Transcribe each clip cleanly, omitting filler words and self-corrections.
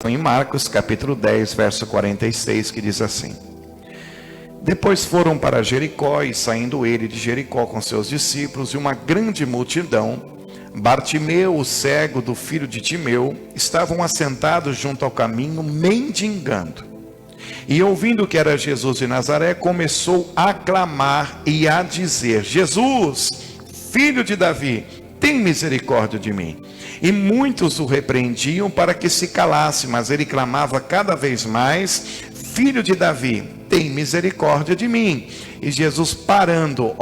em Marcos capítulo 10, verso 46, que diz assim: Depois foram para Jericó, e saindo ele de Jericó com seus discípulos e uma grande multidão, Bartimeu, o cego do filho de Timeu, estavam assentados junto ao caminho, mendigando. E ouvindo que era Jesus de Nazaré, começou a clamar e a dizer: Jesus, filho de Davi, tem misericórdia de mim. E muitos o repreendiam para que se calasse, mas ele clamava cada vez mais: Filho de Davi, tem misericórdia de mim. E Jesus parando,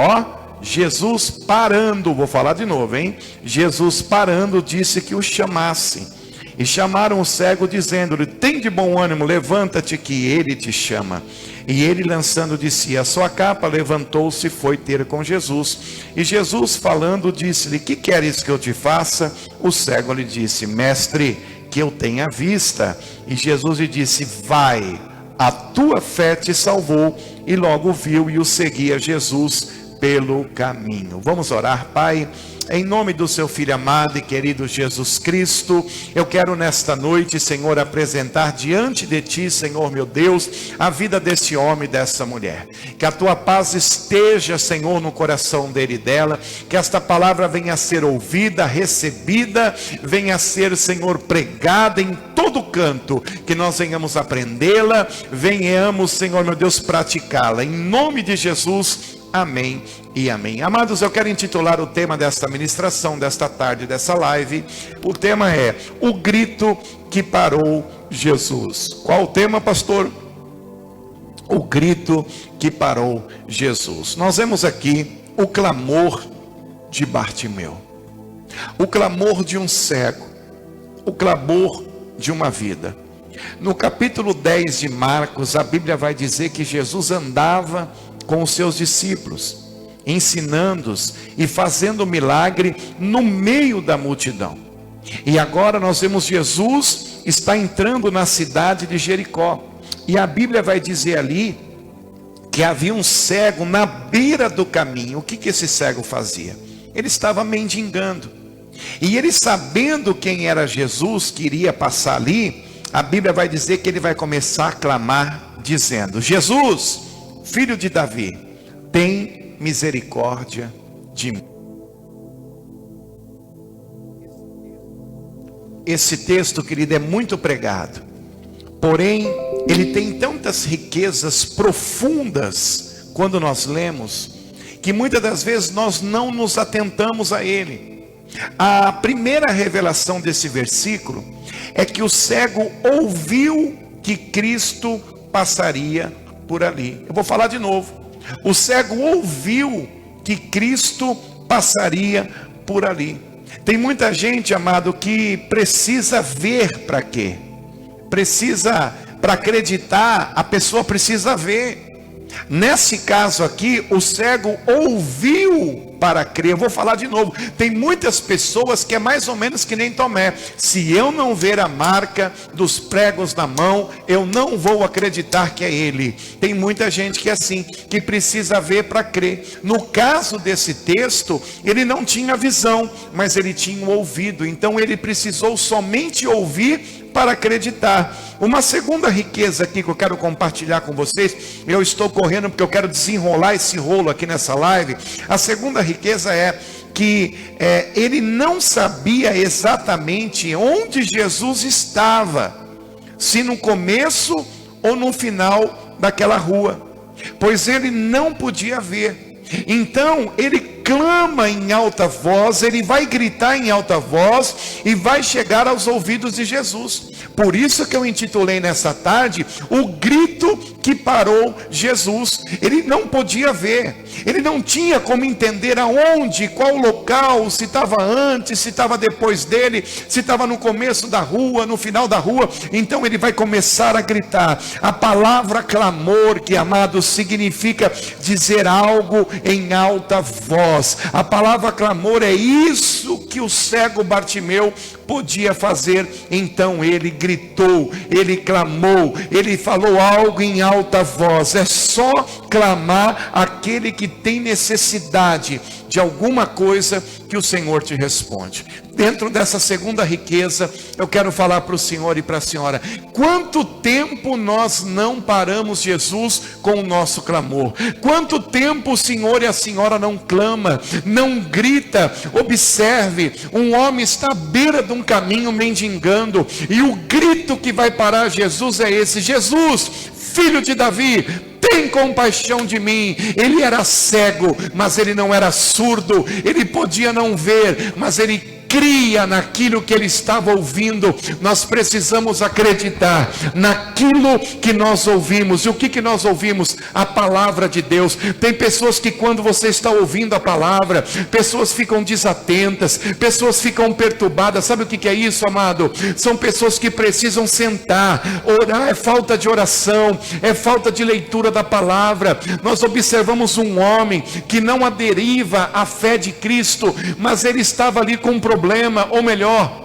vou falar de novo, hein? Jesus parando, disse que o chamasse. E chamaram o cego, dizendo-lhe: tem de bom ânimo, levanta-te, que ele te chama. E ele, lançando de si a sua capa, levantou-se e foi ter com Jesus. E Jesus, falando, disse-lhe: que queres que eu te faça? O cego lhe disse: Mestre, que eu tenha vista. E Jesus lhe disse: vai, a tua fé te salvou. E logo viu e o seguia Jesus pelo caminho. Vamos orar. Pai, em nome do seu Filho amado e querido Jesus Cristo, eu quero nesta noite, Senhor, apresentar diante de ti, Senhor meu Deus, a vida desse homem e dessa mulher. Que a tua paz esteja, Senhor, no coração dele e dela. Que esta palavra venha a ser ouvida, recebida, venha a ser, Senhor, pregada em todo canto. Que nós venhamos aprendê-la, venhamos, Senhor meu Deus, praticá-la. Em nome de Jesus, amém e amém. Amados, eu quero intitular o tema desta ministração, desta tarde, dessa live. O tema é: o grito que parou Jesus. Qual o tema, pastor? O grito que parou Jesus. Nós vemos aqui o clamor de Bartimeu, o clamor de um cego, o clamor de uma vida. No capítulo 10 de Marcos, a Bíblia vai dizer que Jesus andava com os seus discípulos, ensinando-os e fazendo milagre no meio da multidão. E agora nós vemos Jesus está entrando na cidade de Jericó, e a Bíblia vai dizer ali que havia um cego na beira do caminho. O que esse cego fazia? Ele estava mendigando, e ele, sabendo quem era Jesus que iria passar ali, a Bíblia vai dizer que ele vai começar a clamar, dizendo: Jesus, filho de Davi, tem misericórdia de mim. Esse texto, querido, é muito pregado, porém ele tem tantas riquezas profundas quando nós lemos, que muitas das vezes nós não nos atentamos a ele. A primeira revelação desse versículo é que o cego ouviu que Cristo passaria por ali. Eu vou falar de novo. O cego ouviu que Cristo passaria por ali. Tem muita gente, amado, que precisa ver. Para quê? Para acreditar, a pessoa precisa ver. Nesse caso aqui, o cego ouviu para crer. Eu vou falar de novo. Tem muitas pessoas que é mais ou menos que nem Tomé: se eu não ver a marca dos pregos na mão, eu não vou acreditar que é ele. Tem muita gente que é assim, que precisa ver para crer. No caso desse texto, ele não tinha visão, mas ele tinha um ouvido. Então ele precisou somente ouvir para acreditar. Uma segunda riqueza aqui que eu quero compartilhar com vocês, eu estou correndo porque eu quero desenrolar esse rolo aqui nessa live. A segunda riqueza é que ele não sabia exatamente onde Jesus estava, se no começo ou no final daquela rua, pois ele não podia ver. Então ele clama em alta voz, ele vai gritar em alta voz e vai chegar aos ouvidos de Jesus. Por isso que eu intitulei nessa tarde o grito que parou Jesus. Ele não podia ver, ele não tinha como entender aonde, qual local, se estava antes, se estava depois dele, se estava no começo da rua, no final da rua. Então ele vai começar a gritar. A palavra clamor, que, amado, significa dizer algo em alta voz. A palavra clamor é isso que o cego Bartimeu podia fazer. Então ele gritou, ele clamou, ele falou algo em alta voz. É só clamar aquele que tem necessidade de alguma coisa, que o Senhor te responde. Dentro dessa segunda riqueza, eu quero falar para o Senhor e para a senhora: quanto tempo nós não paramos Jesus com o nosso clamor? Quanto tempo o Senhor e a senhora não clama, não grita? Observe, um homem está à beira de um caminho mendigando, e o grito que vai parar Jesus é esse: Jesus, filho de Davi, tem compaixão de mim. Ele era cego, mas ele não era surdo. Ele podia não ver, mas ele cria naquilo que ele estava ouvindo. Nós precisamos acreditar naquilo que nós ouvimos. E o que nós ouvimos? A palavra de Deus. Tem pessoas que, quando você está ouvindo a palavra, pessoas ficam desatentas, pessoas ficam perturbadas. Sabe o que é isso, amado? São pessoas que precisam sentar. Orar é falta de oração, é falta de leitura da palavra. Nós observamos um homem que não aderiva à fé de Cristo, mas ele estava ali com um problema, ou melhor,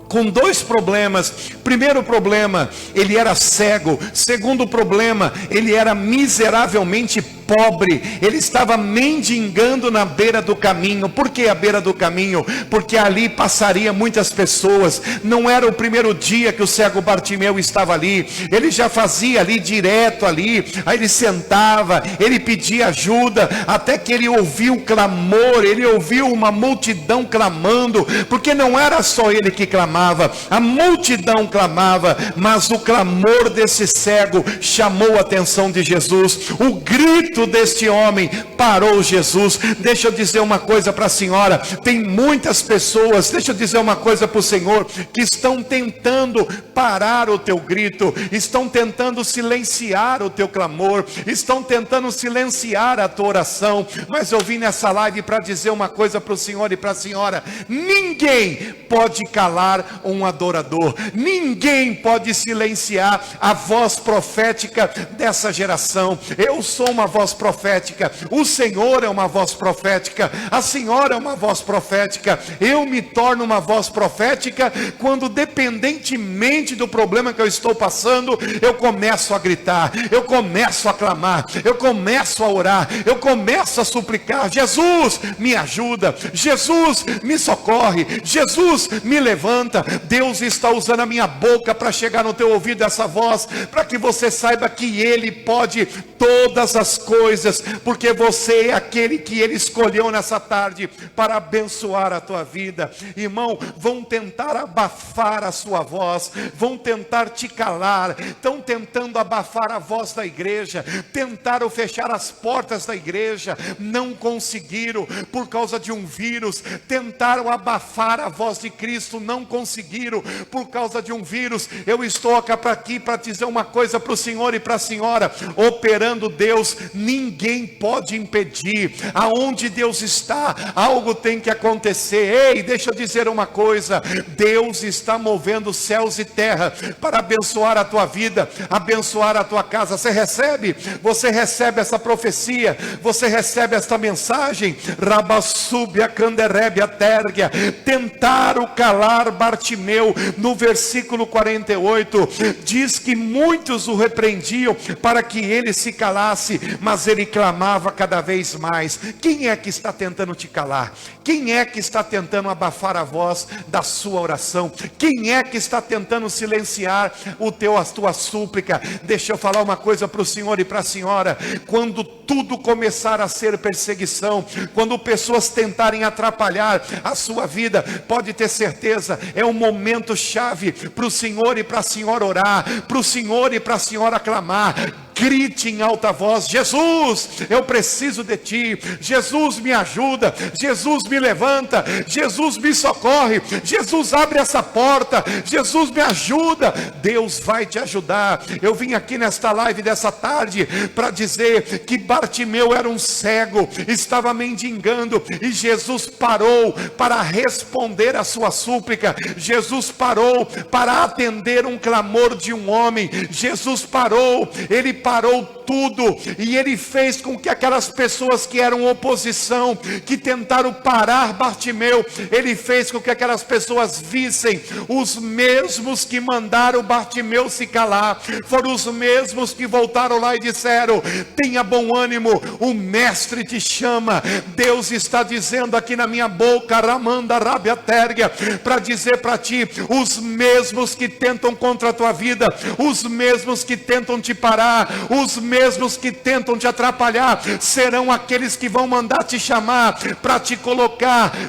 com dois problemas. Primeiro problema, ele era cego. Segundo problema, ele era miseravelmente pobre. Ele estava mendigando na beira do caminho. Por que a beira do caminho? Porque ali passaria muitas pessoas. Não era o primeiro dia que o cego Bartimeu estava ali. Ele já fazia ali, direto ali. Aí ele sentava, ele pedia ajuda, até que ele ouviu o clamor. Ele ouviu uma multidão clamando, porque não era só ele que clamava, a multidão clamava, mas o clamor desse cego chamou a atenção de Jesus. O grito deste homem parou Jesus. Deixa eu dizer uma coisa para a senhora: tem muitas pessoas, deixa eu dizer uma coisa para o Senhor, que estão tentando parar o teu grito, estão tentando silenciar o teu clamor, estão tentando silenciar a tua oração. Mas eu vim nessa live para dizer uma coisa para o Senhor e para a senhora: ninguém pode calar um adorador, ninguém pode silenciar a voz profética dessa geração. Eu sou uma voz profética, o Senhor é uma voz profética, a senhora é uma voz profética. Eu me torno uma voz profética quando, dependentemente do problema que eu estou passando, eu começo a gritar, eu começo a clamar, eu começo a orar, eu começo a suplicar: Jesus, me ajuda, Jesus, me socorre, Jesus, me levanta. Deus está usando a minha boca para chegar no teu ouvido essa voz, para que você saiba que Ele pode todas as coisas, porque você é aquele que Ele escolheu nessa tarde para abençoar a tua vida. Irmão, vão tentar abafar a sua voz, vão tentar te calar, estão tentando abafar a voz da igreja, tentaram fechar as portas da igreja, não conseguiram por causa de um vírus. Tentaram abafar a voz de Cristo, não conseguiram por causa de um vírus. Eu estou aqui para dizer uma coisa para o Senhor e para a senhora: operando Deus, ninguém pode impedir. Aonde Deus está, algo tem que acontecer. Ei, deixa eu dizer uma coisa: Deus está movendo céus e terra para abençoar a tua vida, abençoar a tua casa. Você recebe essa profecia, você recebe esta mensagem. Rabassúbia canderébia térgia. Tentaram calar Bartimeu. No versículo 48 diz que muitos o repreendiam para que ele se calasse, mas ele clamava cada vez mais. Quem é que está tentando te calar? Quem é que está tentando abafar a voz da sua oração? Quem é que está tentando silenciar a tua súplica? Deixa eu falar uma coisa para o Senhor e para a senhora: quando tudo começar a ser perseguição, quando pessoas tentarem atrapalhar a sua vida, pode ter certeza, é um momento chave para o Senhor e para a senhora orar, para o Senhor e para a senhora clamar. Grite em alta voz: Jesus, eu preciso de ti. Jesus, me ajuda. Jesus, me levanta. Jesus, me socorre. Jesus, abre essa porta. Jesus, me ajuda. Deus vai te ajudar. Eu vim aqui nesta live dessa tarde para dizer que Bartimeu era um cego, estava mendigando, e Jesus parou para responder a sua súplica. Jesus parou para atender um clamor de um homem. Jesus parou, Ele parou tudo, e Ele fez com que aquelas pessoas que eram oposição, que tentaram parar parar Bartimeu, ele fez com que aquelas pessoas vissem. Os mesmos que mandaram Bartimeu se calar, foram os mesmos que voltaram lá e disseram: tenha bom ânimo, o mestre te chama. Deus está dizendo aqui na minha boca, Ramanda Rábia Térgia, para dizer para ti: os mesmos que tentam contra a tua vida, os mesmos que tentam te parar, os mesmos que tentam te atrapalhar, serão aqueles que vão mandar te chamar para te colocar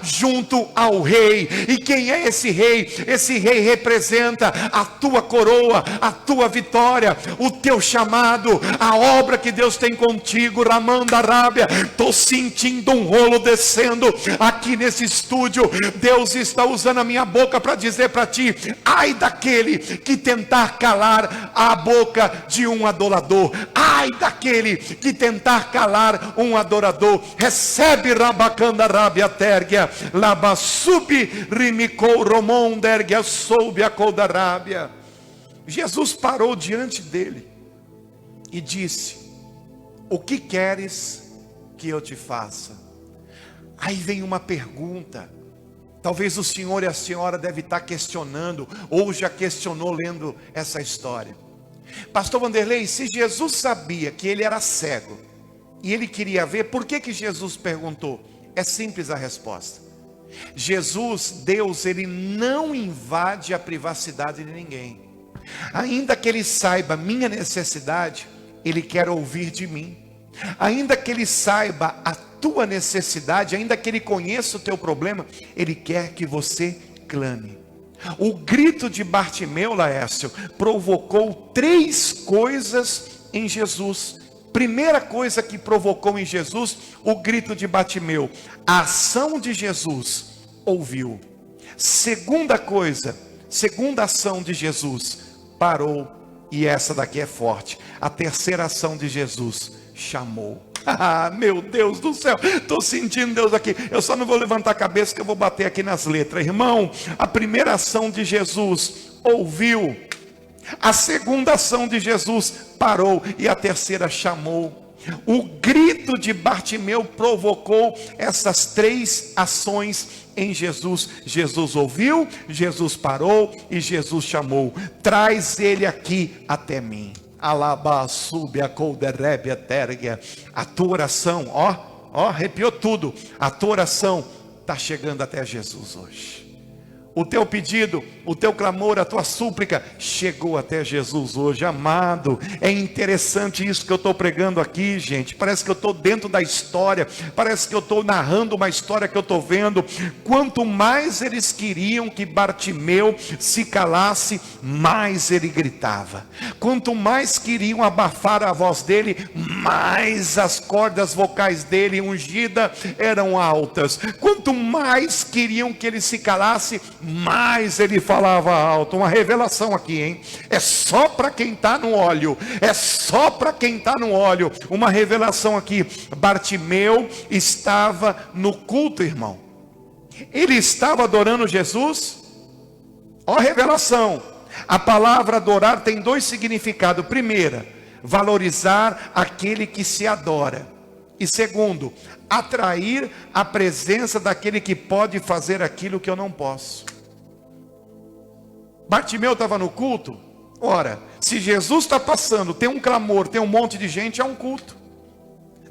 junto ao rei. E quem é esse rei? Esse rei representa a tua coroa, a tua vitória, o teu chamado, a obra que Deus tem contigo. Ramanda Rábia, estou sentindo um rolo descendo aqui nesse estúdio. Deus está usando a minha boca para dizer para ti: ai daquele que tentar calar a boca de um adorador, ai daquele que tentar calar um adorador. Recebe Rabacanda Rábia Térgia, Labassubi Rimicou Romon Dergia soube a Colda Rábia. Jesus parou diante dele e disse: o que queres que eu te faça? Aí vem uma pergunta. Talvez o senhor e a senhora devem estar questionando, ou já questionou lendo essa história. Pastor Vanderlei, se Jesus sabia que ele era cego, e ele queria ver, por que Jesus perguntou? É simples a resposta. Jesus, Deus, ele não invade a privacidade de ninguém. Ainda que ele saiba minha necessidade, ele quer ouvir de mim. Ainda que ele saiba a tua necessidade, ainda que ele conheça o teu problema, ele quer que você clame. O grito de Bartimeu, Laércio, provocou 3 coisas em Jesus. Primeira coisa que provocou em Jesus o grito de Bartimeu: a ação de Jesus ouviu. Segunda coisa, segunda ação de Jesus, parou. E essa daqui é forte. A terceira ação de Jesus, chamou. Ah, meu Deus do céu, estou sentindo Deus aqui. Eu só não vou levantar a cabeça que eu vou bater aqui nas letras. Irmão, a primeira ação de Jesus, ouviu. A segunda ação de Jesus, parou. E a terceira, chamou. O grito de Bartimeu provocou essas 3 ações em Jesus. Jesus ouviu, Jesus parou e Jesus chamou. Traz ele aqui até mim. Alaba sube a colderebe terga. A tua oração, ó, arrepiou tudo. A tua oração está chegando até Jesus hoje. O teu pedido, o teu clamor, a tua súplica chegou até Jesus hoje. Amado, é interessante isso que eu estou pregando aqui, gente. Parece que eu estou dentro da história, parece que eu estou narrando uma história que eu estou vendo. Quanto mais eles queriam que Bartimeu se calasse, mais ele gritava. Quanto mais queriam abafar a voz dele, mais as cordas vocais dele ungida eram altas. Quanto mais queriam que ele se calasse, mais ele falava alto. Uma revelação aqui, hein? É só para quem está no óleo. É só para quem está no óleo. Uma revelação aqui. Bartimeu estava no culto, irmão. Ele estava adorando Jesus. Ó, revelação. A palavra adorar tem 2 significados. Primeira, valorizar aquele que se adora. E segundo, atrair a presença daquele que pode fazer aquilo que eu não posso. Bartimeu estava no culto. Ora, se Jesus está passando, tem um clamor, tem um monte de gente, é um culto.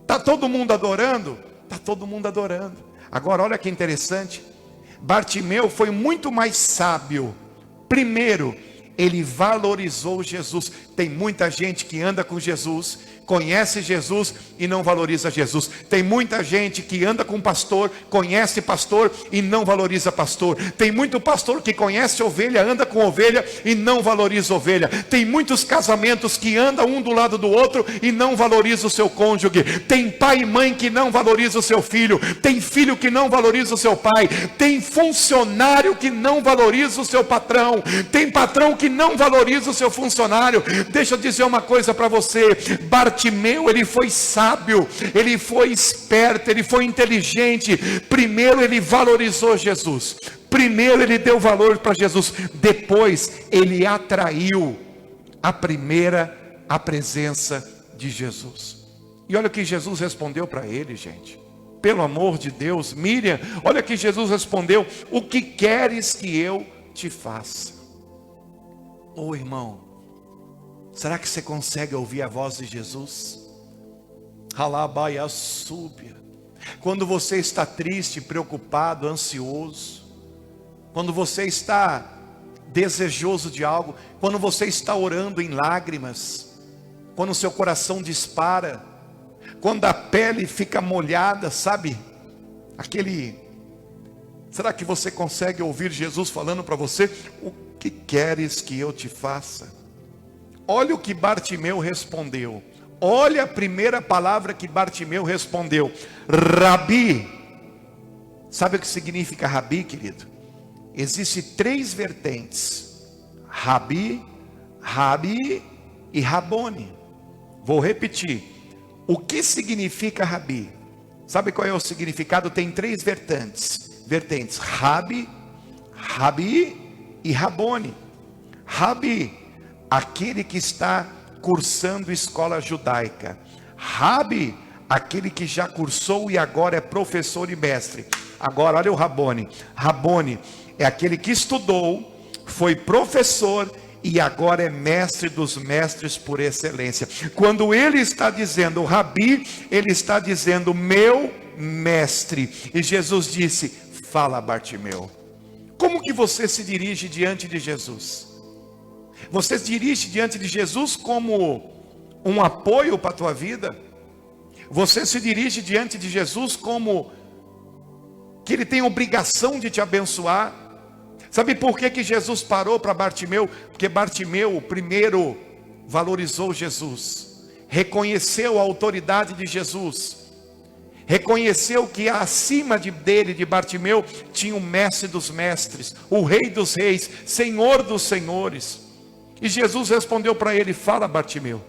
Está todo mundo adorando? Está todo mundo adorando. Agora olha que interessante. Bartimeu foi muito mais sábio. Primeiro, ele valorizou Jesus. Tem muita gente que anda com Jesus, conhece Jesus e não valoriza Jesus. Tem muita gente que anda com pastor, conhece pastor e não valoriza pastor. Tem muito pastor que conhece ovelha, anda com ovelha e não valoriza ovelha. Tem muitos casamentos que andam um do lado do outro e não valoriza o seu cônjuge. Tem pai e mãe que não valoriza o seu filho. Tem filho que não valoriza o seu pai. Tem funcionário que não valoriza o seu patrão. Tem patrão que não valoriza o seu funcionário. Deixa eu dizer uma coisa para você. Bartimeu, ele foi sábio, ele foi esperto, ele foi inteligente. Primeiro ele valorizou Jesus. Primeiro ele deu valor para Jesus. Depois ele atraiu a presença de Jesus. E olha o que Jesus respondeu para ele, gente. Pelo amor de Deus, Miriam, olha que Jesus respondeu: o que queres que eu te faça? Ô irmão, será que você consegue ouvir a voz de Jesus? Halabaia súbia. Quando você está triste, preocupado, ansioso, quando você está desejoso de algo, quando você está orando em lágrimas, quando o seu coração dispara, quando a pele fica molhada, sabe? Será que você consegue ouvir Jesus falando para você: o que queres que eu te faça? Olha o que Bartimeu respondeu. Olha a primeira palavra que Bartimeu respondeu: Rabi. Sabe o que significa Rabi, querido? Existem 3 vertentes: Rabi, Rabi e Rabone. Vou repetir. O que significa Rabi? Sabe qual é o significado? Tem 3 vertentes: Rabi, Rabi e Rabone. Rabi, aquele que está cursando escola judaica. Rabi, aquele que já cursou e agora é professor e mestre. Agora olha o Rabone. Rabone é aquele que estudou, foi professor e agora é mestre dos mestres por excelência. Quando ele está dizendo Rabi, ele está dizendo meu mestre. E Jesus disse: fala, Bartimeu. Como que você se dirige diante de Jesus? Você se dirige diante de Jesus como um apoio para a tua vida? Você se dirige diante de Jesus como que ele tem obrigação de te abençoar? Sabe por que Jesus parou para Bartimeu? Porque Bartimeu primeiro valorizou Jesus, reconheceu a autoridade de Jesus, reconheceu que acima dele, de Bartimeu, tinha o mestre dos mestres, o rei dos reis, senhor dos senhores. E Jesus respondeu para ele: fala, Bartimeu.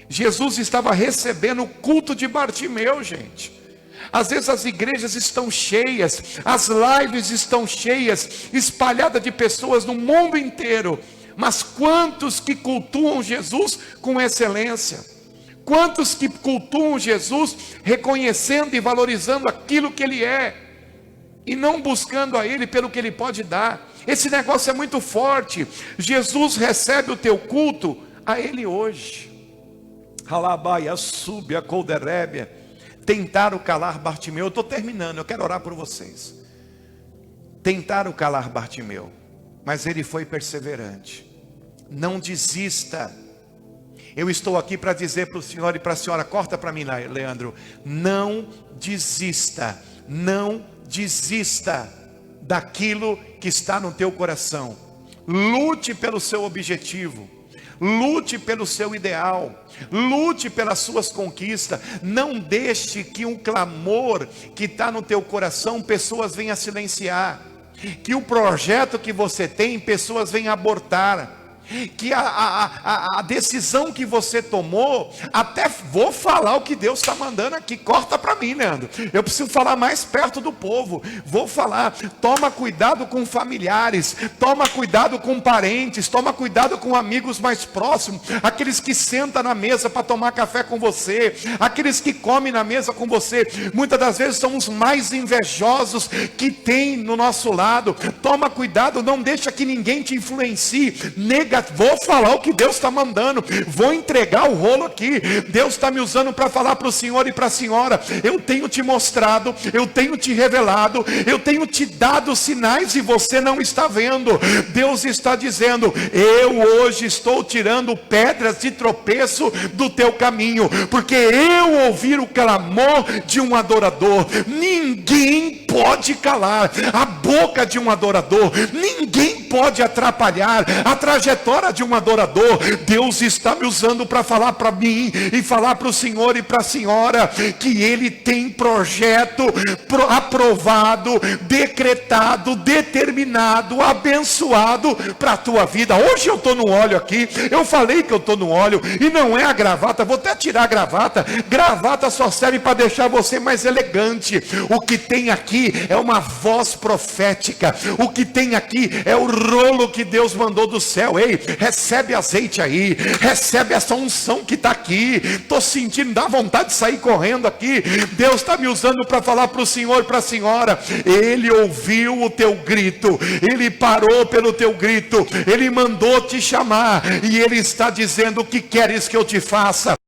Jesus estava recebendo o culto de Bartimeu, gente. Às vezes as igrejas estão cheias, as lives estão cheias, espalhadas de pessoas no mundo inteiro. Mas quantos que cultuam Jesus com excelência? Quantos que cultuam Jesus reconhecendo e valorizando aquilo que Ele é, e não buscando a Ele pelo que Ele pode dar? Esse negócio é muito forte. Jesus recebe o teu culto a Ele hoje. Halabaia, súbia, colderébia. Tentaram calar Bartimeu. Eu estou terminando, eu quero orar por vocês. Tentaram calar Bartimeu, mas ele foi perseverante. Não desista. Eu estou aqui para dizer para o senhor e para a senhora: corta para mim, Leandro. Não desista. Não desista daquilo que está no teu coração. Lute pelo seu objetivo, lute pelo seu ideal, lute pelas suas conquistas. Não deixe que um clamor que está no teu coração pessoas venham silenciar, que o projeto que você tem pessoas venham abortar, que a decisão que você tomou, até vou falar o que Deus está mandando aqui, corta para mim, Leandro, eu preciso falar mais perto do povo, vou falar: toma cuidado com familiares, toma cuidado com parentes, toma cuidado com amigos mais próximos, aqueles que sentam na mesa para tomar café com você, aqueles que comem na mesa com você, muitas das vezes são os mais invejosos que tem no nosso lado. Toma cuidado, não deixa que ninguém te influencie negativamente. Vou falar o que Deus está mandando, vou entregar o rolo aqui. Deus está me usando para falar para o senhor e para a senhora: eu tenho te mostrado, eu tenho te revelado, eu tenho te dado sinais e você não está vendo. Deus está dizendo: eu hoje estou tirando pedras de tropeço do teu caminho, porque eu ouvi o clamor de um adorador. Ninguém pode calar a boca de um adorador, ninguém pode atrapalhar a trajetória de um adorador. Deus está me usando para falar para mim e falar para o senhor e para a senhora que Ele tem projeto aprovado, decretado, determinado, abençoado para a tua vida. Hoje eu estou no óleo aqui, eu falei que eu estou no óleo, e não é a gravata. Vou até tirar a gravata. Gravata só serve para deixar você mais elegante. O que tem aqui é uma voz profética, o que tem aqui é o rolo que Deus mandou do céu. Ei, recebe azeite aí, recebe essa unção que está aqui. Estou sentindo, dá vontade de sair correndo aqui. Deus está me usando para falar para o senhor e para a senhora. Ele ouviu o teu grito, Ele parou pelo teu grito, Ele mandou te chamar, e Ele está dizendo: o que queres que eu te faça?